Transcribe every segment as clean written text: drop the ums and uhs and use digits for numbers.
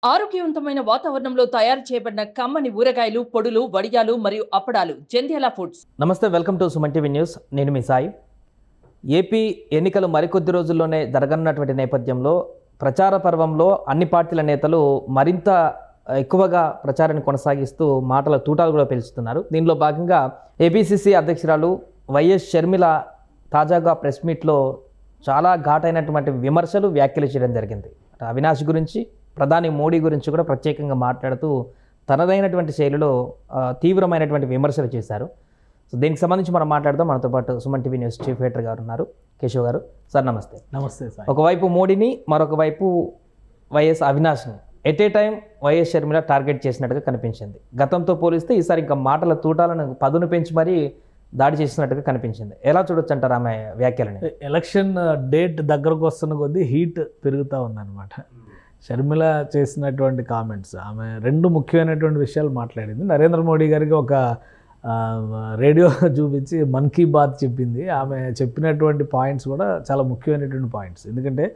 ఆరోగ్యవంతమైన వాతావరణంలో తయారు చేయబడిన కమ్మని ఊరగాయలు, పొడులు, వడియాలు మరియు అప్పడాలు జంధ్యాల ఫుడ్స్. నమస్తే, welcome to Suman TV news. నేను మీ సాయి. ఏపీ ఎన్నికలు మరికొద్ది రోజుల్లోనే జరగనున్నటువంటి నేపథ్యంలో ప్రచార పర్వంలో అన్ని పార్టీల నేతలు మరింత ఎక్కువగా ప్రచారాన్ని కొనసాగిస్తూ మాటల తూటాలు కూడా పిలుస్తున్నారు. దీనిలో భాగంగా ఏపీసీసీ అధ్యక్షురాలు వైఎస్ షర్మిల తాజాగా ప్రెస్ మీట్లో చాలా ఘాటైనటువంటి విమర్శలు, వ్యాఖ్యలు చేయడం జరిగింది. అవినాష్ గురించి, ప్రధాని మోడీ గురించి కూడా ప్రత్యేకంగా మాట్లాడుతూ తనదైనటువంటి శైలిలో తీవ్రమైనటువంటి విమర్శలు చేశారు. సో దీనికి సంబంధించి మనం మాట్లాడదాం. మనతో పాటు Suman TV news chief editor గారు ఉన్నారు, కేశవ్ గారు. సార్ నమస్తే. నమస్తే సార్. ఒకవైపు మోడీని, మరొక వైపు వైఎస్ అవినాష్ని at a time YS Sharmila target చేసినట్టుగా కనిపించింది. గతంతో పోలిస్తే ఈసారి ఇంకా మాటల తూటాలను పదును పెంచి మరీ దాడి చేసినట్టుగా కనిపించింది. ఎలా చూడొచ్చు అంటారు ఆమె వ్యాఖ్యలని? ఎలక్షన్ డేట్ దగ్గరకు వస్తున్న కొద్దీ హీట్ పెరుగుతూ ఉందన్నమాట. షర్మిల చేసినటువంటి కామెంట్స్, ఆమె రెండు ముఖ్యమైనటువంటి విషయాలు మాట్లాడింది. నరేంద్ర మోడీ గారికి ఒక రేడియో చూపించి మన్ కీ బాత్ చెప్పింది. ఆమె చెప్పినటువంటి పాయింట్స్ కూడా చాలా ముఖ్యమైనటువంటి పాయింట్స్. ఎందుకంటే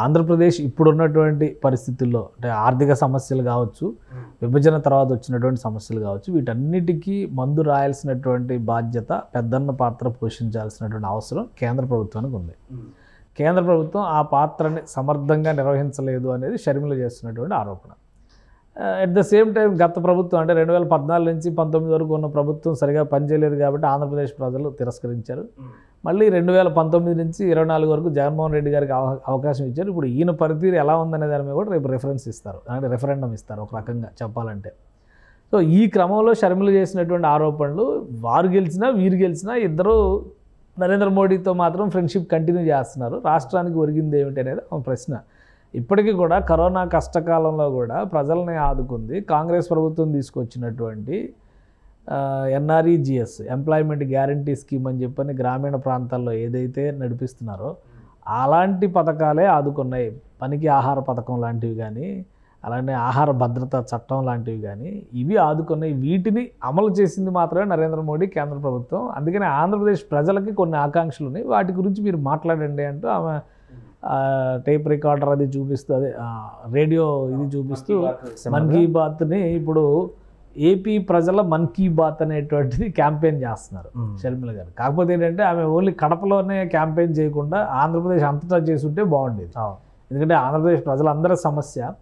ఆంధ్రప్రదేశ్ ఇప్పుడున్నటువంటి పరిస్థితుల్లో, అంటే ఆర్థిక సమస్యలు కావచ్చు, విభజన తర్వాత వచ్చినటువంటి సమస్యలు కావచ్చు, వీటన్నిటికీ మందు రాయాల్సినటువంటి బాధ్యత, పెద్దన్న పాత్ర పోషించాల్సినటువంటి అవసరం కేంద్ర ప్రభుత్వానికి ఉంది. కేంద్ర ప్రభుత్వం ఆ పాత్రని సమర్థంగా నిర్వహించలేదు అనేది షర్మిల చేస్తున్నటువంటి ఆరోపణ. అట్ ద సేమ్ టైం గత ప్రభుత్వం, అంటే 2014 నుంచి 19 వరకు ఉన్న ప్రభుత్వం సరిగా పనిచేయలేదు కాబట్టి ఆంధ్రప్రదేశ్ ప్రజలు తిరస్కరించారు. మళ్ళీ 2019 నుంచి 24 వరకు జగన్మోహన్ రెడ్డి గారికి అవకాశం ఇచ్చారు. ఇప్పుడు ఈయన పనితీరు ఎలా ఉందనే దాని మీద కూడా రేపు రెఫరెన్స్ ఇస్తారు, అంటే రెఫరెండం ఇస్తారు ఒక రకంగా చెప్పాలంటే. సో ఈ క్రమంలో షర్మిల చేసినటువంటి ఆరోపణలు, వారు గెలిచినా వీరు గెలిచినా ఇద్దరు నరేంద్ర మోడీతో మాత్రం ఫ్రెండ్షిప్ కంటిన్యూ చేస్తున్నారు. రాష్ట్రానికి ఒరిగింది ఏమిటి అనేది ఒక ప్రశ్న. ఇప్పటికీ కూడా కరోనా కష్టకాలంలో కూడా ప్రజల్ని ఆదుకుంది కాంగ్రెస్ ప్రభుత్వం తీసుకొచ్చినటువంటి ఎన్ఆర్ఈజిఎస్, ఎంప్లాయ్మెంట్ గ్యారంటీ స్కీమ్ అని చెప్పని గ్రామీణ ప్రాంతాల్లో ఏదైతే నడిపిస్తున్నారో అలాంటి పథకాలే ఆదుకున్నాయి. పనికి ఆహార పథకం లాంటివి కానీ, అలానే ఆహార భద్రత చట్టం లాంటివి కానీ ఇవి ఆదుకున్నాయి. వీటిని అమలు చేసింది మాత్రమే నరేంద్ర మోడీ, కేంద్ర ప్రభుత్వం. అందుకని ఆంధ్రప్రదేశ్ ప్రజలకి కొన్ని ఆకాంక్షలు ఉన్నాయి, వాటి గురించి మీరు మాట్లాడండి అంటూ ఆమె టేప్ రికార్డర్ అది చూపిస్తూ, అదే రేడియో ఇది చూపిస్తూ మన్ కీ బాత్ని ఇప్పుడు ఏపీ ప్రజల మన్ కీ బాత్ అనేటువంటిది క్యాంపెయిన్ చేస్తున్నారు షర్మిల గారు. కాకపోతే ఏంటంటే ఆమె ఓన్లీ కడపలోనే క్యాంపెయిన్ చేయకుండా ఆంధ్రప్రదేశ్ అంతటా చేసుంటే బాగుండేది. ఎందుకంటే ఆంధ్రప్రదేశ్ ప్రజలందరి సమస్య,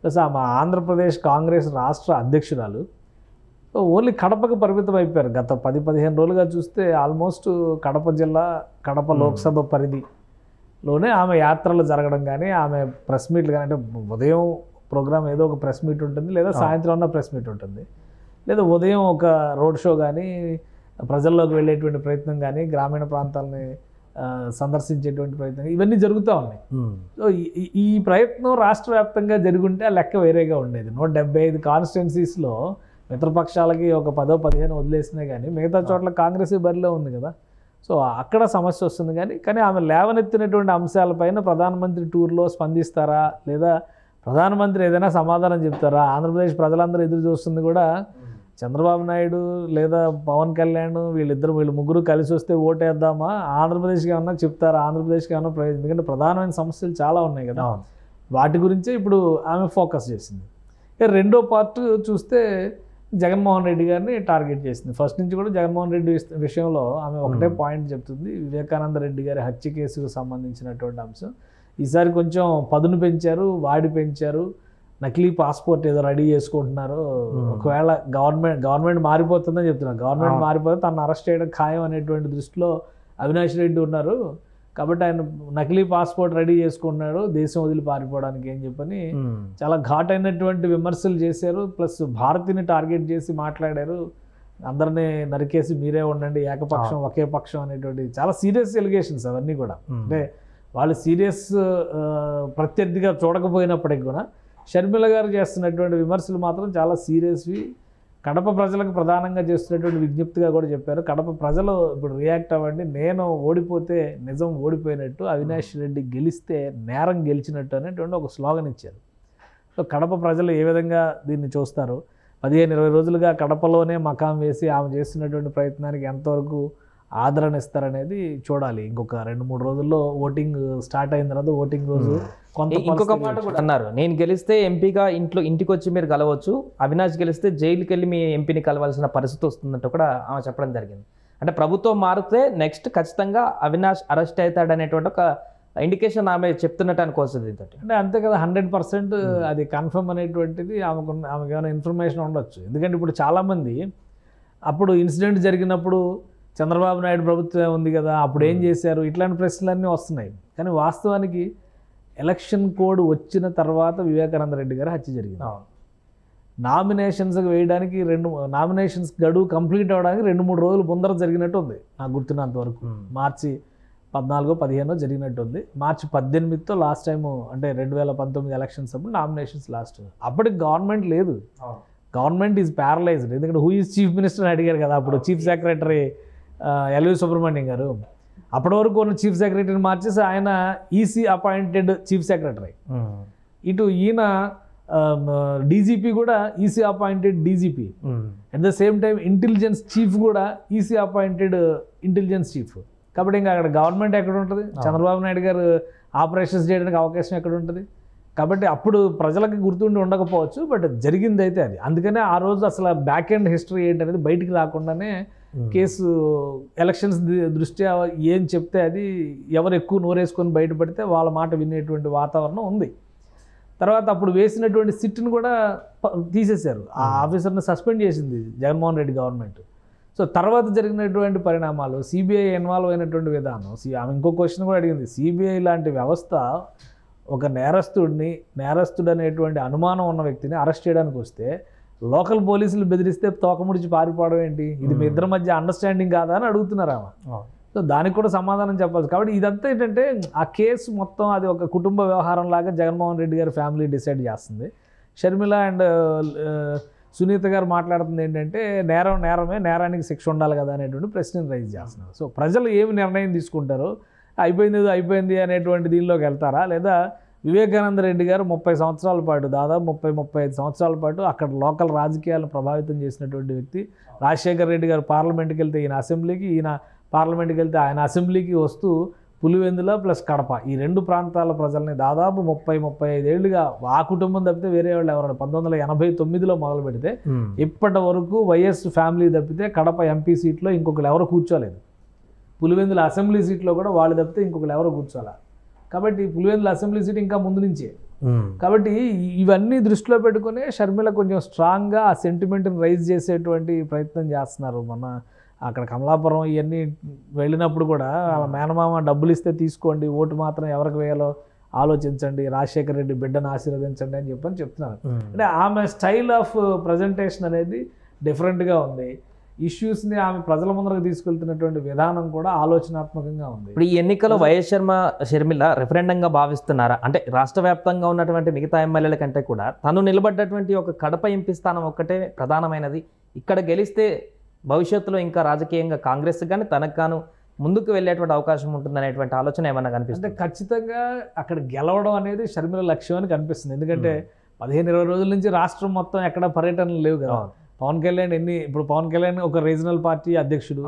ప్లస్ ఆమె ఆంధ్రప్రదేశ్ కాంగ్రెస్ రాష్ట్ర అధ్యక్షురాలు. ఓన్లీ కడపకు పరిమితం అయిపోయారు. గత 10-15 రోజులుగా చూస్తే ఆల్మోస్ట్ కడప జిల్లా, కడప లోక్సభ పరిధిలోనే ఆమె యాత్రలు జరగడం కానీ, ఆమె ప్రెస్ మీట్లు కానీ, అంటే ఉదయం ప్రోగ్రామ్ ఏదో ఒక ప్రెస్ మీట్ ఉంటుంది, లేదా సాయంత్రం ఉన్న ప్రెస్ మీట్ ఉంటుంది, లేదా ఉదయం ఒక రోడ్ షో కానీ, ప్రజల్లోకి వెళ్ళేటువంటి ప్రయత్నం కానీ, గ్రామీణ ప్రాంతాలని సందర్శించేటువంటి ప్రయత్నం, ఇవన్నీ జరుగుతూ ఉన్నాయి. సో ఈ ప్రయత్నం రాష్ట్ర వ్యాప్తంగా జరుగుంటే ఆ లెక్క వేరేగా ఉండేది. 175 కాన్స్టిట్యున్సీస్లో మిత్రపక్షాలకి ఒక 10-15 వదిలేసినా కానీ మిగతా చోట్ల కాంగ్రెస్ బరిలో ఉంది కదా. సో అక్కడ సమస్య వస్తుంది. కానీ ఆమె లేవనెత్తినటువంటి అంశాలపైన ప్రధానమంత్రి టూర్లో స్పందిస్తారా, లేదా ప్రధానమంత్రి ఏదైనా సమాధానం చెప్తారా? ఆంధ్రప్రదేశ్ ప్రజలందరూ ఎదురు చూస్తుంది కూడా చంద్రబాబు నాయుడు లేదా పవన్ కళ్యాణ్, వీళ్ళు ముగ్గురు కలిసి వస్తే ఓటేద్దామా, ఆంధ్రప్రదేశ్కి ఏమన్నా చెప్తారా, ఆంధ్రప్రదేశ్కి ఏమన్నా ప్రయోజనం? ఎందుకంటే ప్రధానమైన సమస్యలు చాలా ఉన్నాయి కదా, వాటి గురించే ఇప్పుడు ఆమె ఫోకస్ చేసింది. రెండో పార్ట్ చూస్తే జగన్మోహన్ రెడ్డి గారిని టార్గెట్ చేసింది. ఫస్ట్ నుంచి కూడా జగన్మోహన్ రెడ్డి విషయంలో ఆమె ఒకటే పాయింట్ చెప్తుంది, వివేకానంద రెడ్డి గారి హత్య కేసుకు సంబంధించినటువంటి అంశం. ఈసారి కొంచెం పదును పెంచారు, వాడి పెంచారు, నకిలీ పాస్పోర్ట్ ఏదో రెడీ చేసుకుంటున్నారు. ఒకవేళ గవర్నమెంట్ మారిపోతుందని చెప్తున్నారు. గవర్నమెంట్ మారిపోతే తను అరెస్ట్ చేయడం ఖాయం అనేటువంటి దృష్టిలో అవినాష్ రెడ్డి ఉన్నారు. కాబట్టి ఆయన నకిలీ పాస్పోర్ట్ రెడీ చేసుకుంటున్నాడు దేశం వదిలి పారిపోవడానికి అని చెప్పని చాలా ఘాటైనటువంటి విమర్శలు చేశారు. ప్లస్ భారతిని టార్గెట్ చేసి మాట్లాడారు. అందరినీ నరికేసి మీరే ఉండండి, ఏకపక్షం ఒకే పక్షం అనేటువంటి చాలా సీరియస్ ఎలిగేషన్స్ అవన్నీ కూడా. అంటే వాళ్ళు సీరియస్ ప్రత్యర్థిగా చూడకపోయినప్పటికీ కూడా షర్మిల గారు చేస్తున్నటువంటి విమర్శలు మాత్రం చాలా సీరియస్వి. కడప ప్రజలకు ప్రధానంగా చేస్తున్నటువంటి విజ్ఞప్తిగా కూడా చెప్పారు. కడప ప్రజలు ఇప్పుడు రియాక్ట్ అవ్వండి, నేను ఓడిపోతే నిజం ఓడిపోయినట్టు, అవినాష్ రెడ్డి గెలిస్తే నేరం గెలిచినట్టు అనేటువంటి ఒక స్లోగన్ ఇచ్చారు. సో కడప ప్రజలు ఏ విధంగా దీన్ని చూస్తారు? 15-20 రోజులుగా కడపలోనే మకాం వేసి ఆమె చేస్తున్నటువంటి ప్రయత్నానికి ఎంతవరకు ఆదరణ ఇస్తారనేది చూడాలి. ఇంకొక 2-3 రోజుల్లో ఓటింగ్ స్టార్ట్ అయిన తర్వాత, ఓటింగ్ రోజు ఇంకొక మాట కూడా అన్నారు, నేను గెలిస్తే ఎంపీగా ఇంటికి వచ్చి మీరు కలవచ్చు, అవినాష్ గెలిస్తే జైలుకి వెళ్ళి మీ ఎంపీని కలవాల్సిన పరిస్థితి వస్తుందంటే కూడా ఆమె చెప్పడం జరిగింది. అంటే ప్రభుత్వం మారితే నెక్స్ట్ ఖచ్చితంగా అవినాష్ అరెస్ట్ అవుతాడనేటువంటి ఒక ఇండికేషన్ ఆమె చెప్తున్నట్టు అనుకోవచ్చు. అంటే అంతే కదా, 100% అది కన్ఫర్మ్ అనేటువంటిది ఆమెకు ఏమైనా ఇన్ఫర్మేషన్ ఉండొచ్చు. ఎందుకంటే ఇప్పుడు చాలామంది అప్పుడు ఇన్సిడెంట్ జరిగినప్పుడు చంద్రబాబు నాయుడు ప్రభుత్వం ఉంది కదా, అప్పుడు ఏం చేశారు, ఇట్లాంటి ప్రశ్నలన్నీ వస్తున్నాయి. కానీ వాస్తవానికి ఎలక్షన్ కోడ్ వచ్చిన తర్వాత వివేకానంద రెడ్డి గారు హత్య జరిగింది. నామినేషన్స్ వేయడానికి నామినేషన్స్ గడువు కంప్లీట్ అవ్వడానికి 2-3 రోజులు ముందర జరిగినట్టు ఉంది నాకు గుర్తున్నంతవరకు. మార్చి 14-15 జరిగినట్టు ఉంది. మార్చి 18తో లాస్ట్ టైము, అంటే 2019 ఎలక్షన్స్ అప్పుడు నామినేషన్స్ లాస్ట్. అప్పటికి గవర్నమెంట్ లేదు, గవర్నమెంట్ ఈజ్ ప్యారలైజ్డ్. ఎందుకంటే హూ ఈజ్ చీఫ్ మినిస్టర్ అని అడిగారు కదా అప్పుడు చీఫ్ సెక్రటరీ ఎల్వి సుబ్రహ్మణ్యం గారు. అప్పటి వరకు ఉన్న చీఫ్ సెక్రటరీని మార్చేసి ఆయన ఈసీ అపాయింటెడ్ చీఫ్ సెక్రటరీ. ఇటు ఈయన డీజీపీ కూడా EC appointed DGP. At the same time intelligence chief కూడా ఈసీ అపాయింటెడ్ ఇంటెలిజెన్స్ చీఫ్. కాబట్టి ఇంకా అక్కడ గవర్నమెంట్ ఎక్కడ ఉంటుంది, చంద్రబాబు నాయుడు గారు ఆపరేషన్స్ చేయడానికి అవకాశం ఎక్కడ ఉంటుంది. కాబట్టి అప్పుడు ప్రజలకు గుర్తుండి ఉండకపోవచ్చు, బట్ జరిగింది అయితే అది. అందుకనే ఆ రోజు అసలు బ్యాక్ ఎండ్ హిస్టరీ ఏంటనేది బయటికి రాకుండానే కేసు ఎలక్షన్స్ దృష్ట్యా ఏం చెప్తే అది ఎవరు ఎక్కువ నోరేసుకొని బయటపడితే వాళ్ళ మాట వినేటువంటి వాతావరణం ఉంది. తర్వాత అప్పుడు వేసినటువంటి సిట్ను కూడా తీసేశారు, ఆ ఆఫీసర్ని సస్పెండ్ చేసింది జగన్మోహన్ రెడ్డి గవర్నమెంట్. సో తర్వాత జరిగినటువంటి పరిణామాలు, సిబిఐ ఇన్వాల్వ్ అయినటువంటి విధానం. ఆమె ఇంకో క్వశ్చన్ కూడా అడిగింది, సిబిఐ లాంటి వ్యవస్థ ఒక నేరస్తుడు అనేటువంటి అనుమానం ఉన్న వ్యక్తిని అరెస్ట్ చేయడానికి వస్తే లోకల్ పోలీసులు బెదిరిస్తే తోకముడిచి పారిపోవడం ఏంటి, ఇది మీ ఇద్దరి మధ్య అండర్స్టాండింగ్ కాదా అని అడుగుతున్నారు ఆమె. సో దానికి కూడా సమాధానం చెప్పాలి. కాబట్టి ఇదంతా ఏంటంటే ఆ కేసు మొత్తం అది ఒక కుటుంబ వ్యవహారం లాగా జగన్మోహన్ రెడ్డి గారి ఫ్యామిలీ డిసైడ్ చేస్తుంది. షర్మిల అండ్ సునీత గారు మాట్లాడుతుంది ఏంటంటే నేరమే, నేరానికి శిక్ష ఉండాలి కదా అనేటువంటి ప్రశ్నను రైజ్ చేస్తున్నారు. సో ప్రజలు ఏమి నిర్ణయం తీసుకుంటారో, అయిపోయింది అనేటువంటి దీనిలోకి వెళ్తారా, లేదా వివేకానంద రెడ్డి గారు 30 సంవత్సరాల పాటు, దాదాపు 30-35 సంవత్సరాల పాటు అక్కడ లోకల్ రాజకీయాలను ప్రభావితం చేసినటువంటి వ్యక్తి. రాజశేఖర రెడ్డి గారు పార్లమెంట్కి వెళ్తే ఈయన అసెంబ్లీకి, ఈయన పార్లమెంట్కి వెళ్తే ఆయన అసెంబ్లీకి వస్తూ పులివెందుల ప్లస్ కడప ఈ 2 ప్రాంతాల ప్రజల్ని దాదాపు 30-35 ఏళ్ళుగా ఆ కుటుంబం తప్పితే వేరే వాళ్ళు ఎవరైనా 1989లో మొదలు పెడితే ఇప్పటి వరకు వైఎస్ ఫ్యామిలీ తప్పితే కడప ఎంపీ సీట్లో ఇంకొకరు ఎవరు కూర్చోలేదు. పులివెందుల అసెంబ్లీ సీట్లో కూడా వాళ్ళు తప్పితే ఇంకొకరు ఎవరు కూర్చోాల. కాబట్టి పులివెందుల అసెంబ్లీ సీట్ ఇంకా ముందు నుంచే. కాబట్టి ఇవన్నీ దృష్టిలో పెట్టుకునే షర్మిల కొంచెం స్ట్రాంగ్గా ఆ సెంటిమెంట్ని రైజ్ చేసేటువంటి ప్రయత్నం చేస్తున్నారు. మొన్న అక్కడ కమలాపురం ఇవన్నీ వెళ్ళినప్పుడు కూడా వాళ్ళ మేనమామ డబ్బులు ఇస్తే తీసుకోండి, ఓటు మాత్రం ఎవరికి వేయాలో ఆలోచించండి, రాజశేఖర రెడ్డి బిడ్డను ఆశీర్వదించండి అని చెప్తున్నారు. అంటే ఆమె స్టైల్ ఆఫ్ ప్రజెంటేషన్ అనేది డిఫరెంట్గా ఉంది. ఇష్యూస్ని ఆమె ప్రజల ముందరకు తీసుకెళ్తున్నటువంటి విధానం కూడా ఆలోచనాత్మకంగా ఉంది. ఇప్పుడు ఈ ఎన్నికలో వైఎస్ షర్మిల రెఫరెండంగా భావిస్తున్నారా? అంటే రాష్ట్ర వ్యాప్తంగా ఉన్నటువంటి మిగతా ఎమ్మెల్యేల కంటే కూడా తను నిలబడ్డటువంటి ఒక కడప ఎంపీ స్థానం ఒక్కటే ప్రధానమైనది, ఇక్కడ గెలిస్తే భవిష్యత్తులో ఇంకా రాజకీయంగా కాంగ్రెస్ కానీ తనకు గాను ముందుకు వెళ్ళేటువంటి అవకాశం ఉంటుంది అనేటువంటి ఆలోచన ఏమన్నా కనిపిస్తుంది? అంటే ఖచ్చితంగా అక్కడ గెలవడం అనేది షర్మిల లక్ష్యం అని కనిపిస్తుంది. ఎందుకంటే 15-20 రోజుల నుంచి రాష్ట్రం మొత్తం ఎక్కడ పర్యటనలు లేవు కదా. పవన్ కళ్యాణ్ ఇప్పుడు పవన్ కళ్యాణ్ ఒక రీజనల్ పార్టీ అధ్యక్షుడు,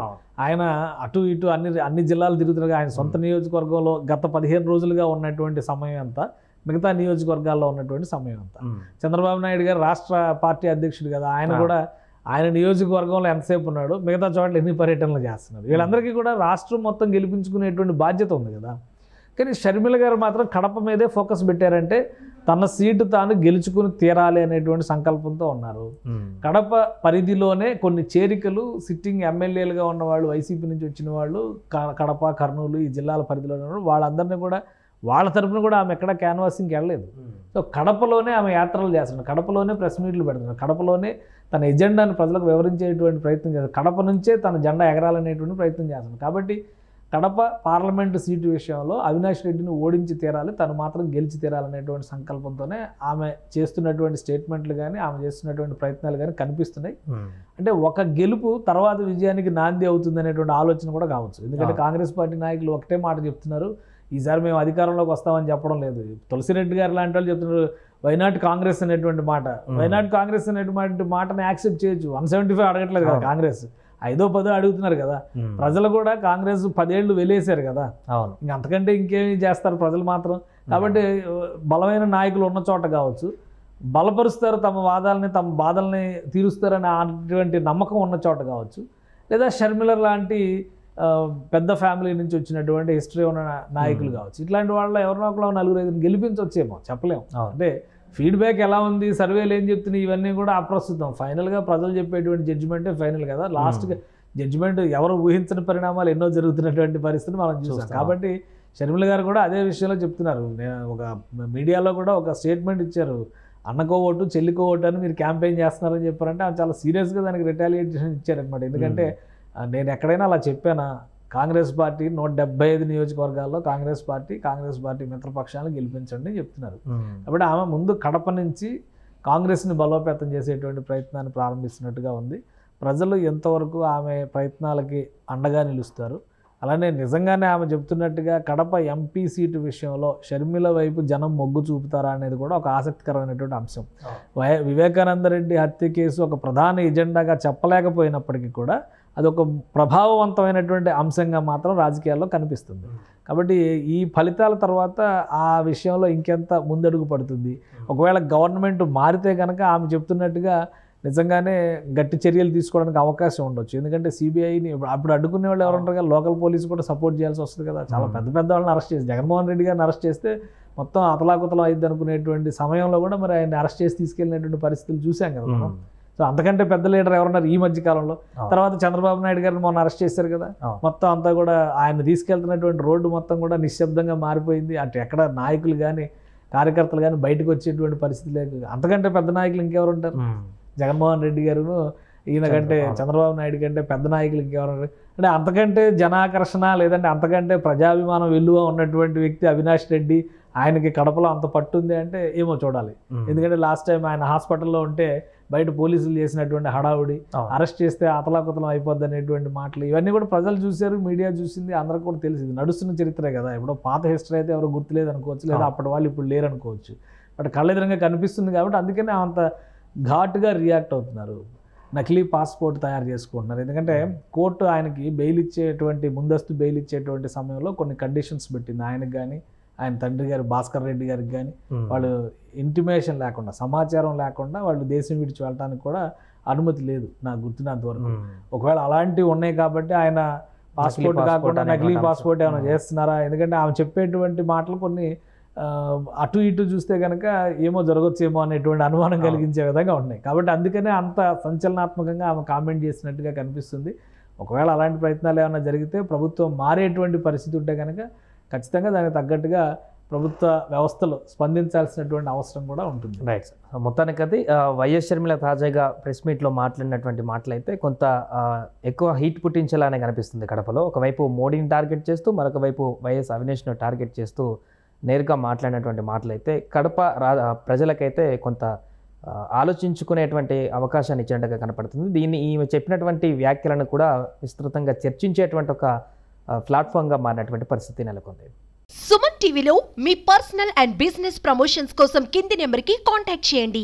ఆయన అటు ఇటు అన్ని జిల్లాలు తిరుగుతున్నారు. ఆయన సొంత నియోజకవర్గంలో గత 15 రోజులుగా ఉన్నటువంటి సమయం అంతా మిగతా నియోజకవర్గాల్లో ఉన్నటువంటి సమయం అంతా. చంద్రబాబు నాయుడు గారు రాష్ట్ర పార్టీ అధ్యక్షుడు కదా, ఆయన కూడా ఆయన నియోజకవర్గంలో ఎంతసేపు ఉన్నాడు, మిగతా చోట్ల ఎన్ని పర్యటనలు చేస్తున్నారు. వీళ్ళందరికీ కూడా రాష్ట్రం మొత్తం గెలిపించుకునేటువంటి బాధ్యత ఉంది కదా. కానీ షర్మిల గారు మాత్రం కడప మీదే ఫోకస్ పెట్టారంటే తన సీటు తాను గెలుచుకుని తీరాలి అనేటువంటి సంకల్పంతో ఉన్నారు. కడప పరిధిలోనే కొన్ని చేరికలు సిట్టింగ్ ఎమ్మెల్యేలుగా ఉన్నవాళ్ళు, వైసీపీ నుంచి వచ్చిన వాళ్ళు, కడప, కర్నూలు ఈ జిల్లాల పరిధిలోనే ఉన్నారు. వాళ్ళందరినీ కూడా వాళ్ళ తరఫున కూడా ఆమె ఎక్కడ క్యాన్వాసింగ్కి వెళ్ళలేదు. సో కడపలోనే ఆమె యాత్రలు చేస్తున్నారు, కడపలోనే ప్రెస్ మీట్లు పెడుతున్నారు, కడపలోనే తన ఎజెండాను ప్రజలకు వివరించేటువంటి ప్రయత్నం చేస్తారు, కడప నుంచే తన జెండా ఎగరాలనేటువంటి ప్రయత్నం చేస్తున్నారు. కాబట్టి కడప పార్లమెంటు సీటు విషయంలో అవినాష్ రెడ్డిని ఓడించి తీరాలి, తను మాత్రం గెలిచి తీరాలనేటువంటి సంకల్పంతోనే ఆమె చేస్తున్నటువంటి స్టేట్మెంట్లు కానీ ఆమె చేస్తున్నటువంటి ప్రయత్నాలు కానీ కనిపిస్తున్నాయి. అంటే ఒక గెలుపు తర్వాత విజయానికి నాంది అవుతుంది అనేటువంటి ఆలోచన కూడా కావచ్చు. ఎందుకంటే కాంగ్రెస్ పార్టీ నాయకులు ఒకటే మాట చెప్తున్నారు, ఈసారి మేము అధికారంలోకి వస్తామని చెప్పడం లేదు. తులసిరెడ్డి గారు లాంటి వాళ్ళు చెప్తున్నారు వైనాట్ కాంగ్రెస్ అనేటువంటి మాట. వైనాట్ కాంగ్రెస్ అనేటువంటి మాటను యాక్సెప్ట్ చేయొచ్చు. 175 అడగట్లేదు కదా కాంగ్రెస్, 5-10 అడుగుతున్నారు కదా. ప్రజలు కూడా కాంగ్రెస్ 10 ఏళ్ళు వెలేసారు కదా, ఇంక అంతకంటే ఇంకేమి చేస్తారు ప్రజలు మాత్రం. కాబట్టి బలమైన నాయకులు ఉన్న చోట కావచ్చు, బలపరుస్తారు తమ వాదాలని, తమ బాధల్ని తీరుస్తారనే అటువంటి నమ్మకం ఉన్న చోట కావచ్చు, లేదా షర్మిల లాంటి పెద్ద ఫ్యామిలీ నుంచి వచ్చినటువంటి హిస్టరీ ఉన్న నాయకులు కావచ్చు, ఇట్లాంటి వాళ్ళలో ఎవరినో ఒకరు 4-5 గెలిపించవచ్చేమో, చెప్పలేము. అంటే ఫీడ్బ్యాక్ ఎలా ఉంది, సర్వేలు ఏం చెప్తున్నాయి, ఇవన్నీ కూడా అప్రస్తుతం. ఫైనల్గా ప్రజలు చెప్పేటువంటి జడ్జిమెంటే ఫైనల్ కదా. లాస్ట్గా జడ్జిమెంట్ ఎవరు ఊహించని పరిణామాలు ఎన్నో జరుగుతున్నటువంటి పరిస్థితి మనం చూస్తాం. కాబట్టి షర్మిల గారు కూడా అదే విషయంలో చెప్తున్నారు. ఒక మీడియాలో కూడా ఒక స్టేట్మెంట్ ఇచ్చారు, అన్నకో ఓటు చెల్లికో ఓటు అని మీరు క్యాంపెయిన్ చేస్తున్నారని చెప్పారంటే ఆమె చాలా సీరియస్గా దానికి రిటాలియేషన్ ఇచ్చారనమాట. ఎందుకంటే నేను ఎక్కడైనా అలా చెప్పానా, కాంగ్రెస్ పార్టీ 175 నియోజకవర్గాల్లో కాంగ్రెస్ పార్టీ మిత్రపక్షాలను గెలిపించండి అని చెప్తున్నారు. కాబట్టి ఆమె ముందు కడప నుంచి కాంగ్రెస్ని బలోపేతం చేసేటువంటి ప్రయత్నాన్ని ప్రారంభిస్తున్నట్టుగా ఉంది. ప్రజలు ఎంతవరకు ఆమె ప్రయత్నాలకి అండగా నిలుస్తారు, అలానే నిజంగానే ఆమె చెప్తున్నట్టుగా కడప ఎంపీ సీటు విషయంలో షర్మిల వైపు జనం మొగ్గు చూపుతారా అనేది కూడా ఒక ఆసక్తికరమైనటువంటి అంశం. వివేకానంద రెడ్డి హత్య కేసు ఒక ప్రధాన ఎజెండాగా చెప్పలేకపోయినప్పటికీ కూడా అది ఒక ప్రభావవంతమైనటువంటి అంశంగా మాత్రం రాజకీయాల్లో కనిపిస్తుంది. కాబట్టి ఈ ఫలితాల తర్వాత ఆ విషయంలో ఇంకెంత ముందడుగు పడుతుంది, ఒకవేళ గవర్నమెంట్ మారితే కనుక ఆమె చెప్తున్నట్టుగా నిజంగానే గట్టి చర్యలు తీసుకోవడానికి అవకాశం ఉండొచ్చు. ఎందుకంటే సిబిఐని అప్పుడు అడ్డుకునే వాళ్ళు ఎవరు ఉంటారు కదా, లోకల్ పోలీసు కూడా సపోర్ట్ చేయాల్సి వస్తుంది కదా. చాలా పెద్ద వాళ్ళని అరెస్ట్ చేసి, జగన్మోహన్ రెడ్డి గారిని అరెస్ట్ చేస్తే మొత్తం అతలాకుతలం అయింది అనుకునేటువంటి సమయంలో కూడా మరి ఆయన అరెస్ట్ చేసి తీసుకెళ్ళినటువంటి పరిస్థితులు చూసాం కదా మనం. సో అంతకంటే పెద్ద లీడర్ ఎవరున్నారు ఈ మధ్య కాలంలో? తర్వాత చంద్రబాబు నాయుడు గారిని మొన్న అరెస్ట్ చేశారు కదా. మొత్తం అంతా కూడా ఆయన తీసుకెళ్తున్నటువంటి రోడ్డు మొత్తం కూడా నిశ్శబ్దంగా మారిపోయింది. అటు ఎక్కడ నాయకులు కానీ కార్యకర్తలు కానీ బయటకు వచ్చేటువంటి పరిస్థితి లేదు. అంతకంటే పెద్ద నాయకులు ఇంకెవరు ఉంటారు? జగన్మోహన్ రెడ్డి గారును ఈయన కంటే చంద్రబాబు నాయుడు కంటే పెద్ద నాయకులు ఇంకెవరు? అంటే అంతకంటే జనాకర్షణ లేదంటే అంతకంటే ప్రజాభిమానం వెలువ ఉన్నటువంటి వ్యక్తి అవినాష్ రెడ్డి, ఆయనకి కడపలో అంత పట్టుంది అంటే ఏమో చూడాలి. ఎందుకంటే లాస్ట్ టైం ఆయన హాస్పిటల్లో ఉంటే బయట పోలీసులు చేసినటువంటి హడావుడి, అరెస్ట్ చేస్తే అతలాకుతలం అయిపోద్ది అనేటువంటి మాటలు, ఇవన్నీ కూడా ప్రజలు చూశారు, మీడియా చూసింది, అందరికి కూడా తెలిసింది. నడుస్తున్న చరిత్రే కదా. ఇప్పుడు పాత హిస్టరీ అయితే ఎవరు గుర్తులేదు అనుకోవచ్చు, లేదా అప్పటి వాళ్ళు ఇప్పుడు లేరు అనుకోవచ్చు. బట్ కళ్ళెదురుగా కనిపిస్తుంది కాబట్టి అందుకనే అంత ఘాటుగా రియాక్ట్ అవుతున్నారు. నకిలీ పాస్పోర్ట్ తయారు చేసుకుంటున్నారు. ఎందుకంటే కోర్టు ఆయనకి బెయిల్ ఇచ్చేటువంటి, ముందస్తు బెయిల్ ఇచ్చేటువంటి సమయంలో కొన్ని కండిషన్స్ పెట్టింది ఆయనకు కానీ, ఆయన తండ్రి గారు భాస్కర్ రెడ్డి గారికి కానీ. వాళ్ళు ఇంటిమేషన్ లేకుండా, సమాచారం లేకుండా వాళ్ళు దేశం విడిచి వెళ్ళడానికి కూడా అనుమతి లేదు నాకు గుర్తున్నంత వరకు. ఒకవేళ అలాంటివి ఉన్నాయి కాబట్టి ఆయన పాస్పోర్ట్ కాకుండా నకిలీ పాస్పోర్ట్ ఏమైనా చేస్తున్నారా? ఎందుకంటే ఆమె చెప్పేటువంటి మాటలు కొన్ని అటు ఇటు చూస్తే కనుక ఏమో జరగచ్చేమో అనేటువంటి అనుమానం కలిగించే విధంగా ఉన్నాయి. కాబట్టి అందుకనే అంత సంచలనాత్మకంగా ఆమె కామెంట్ చేసినట్టుగా కనిపిస్తుంది. ఒకవేళ అలాంటి ప్రయత్నాలు ఏమైనా జరిగితే, ప్రభుత్వం మారేటువంటి పరిస్థితి ఉంటే కనుక ఖచ్చితంగా దానికి తగ్గట్టుగా ప్రభుత్వ వ్యవస్థలు స్పందించాల్సినటువంటి అవసరం కూడా ఉంటుంది. రైట్. మొత్తానికి అది వైఎస్ షర్మిల తాజాగా ప్రెస్ మీట్లో మాట్లాడినటువంటి మాటలైతే కొంత ఎక్కువ హీట్ పుట్టించేలానే కనిపిస్తుంది కడపలో. ఒకవైపు మోడీని టార్గెట్ చేస్తూ, మరొక వైపు వైఎస్ అవినేష్ను టార్గెట్ చేస్తూ నేరుగా మాట్లాడినటువంటి మాటలైతే కడప ప్రజలకైతే కొంత ఆలోచించుకునేటువంటి అవకాశాన్ని ఇచ్చేట్టుగా కనపడుతుంది. దీన్ని ఈమె చెప్పినటువంటి వ్యాఖ్యలను కూడా విస్తృతంగా చర్చించేటువంటి ఒక ప్లాట్ఫామ్గా మారినటువంటి పరిస్థితి నెలకొంది. సుమన్ టీవీలో మీ పర్సనల్ అండ్ బిజినెస్ ప్రమోషన్స్ కోసం కింది నెంబర్కి కాంటాక్ట్ చేయండి.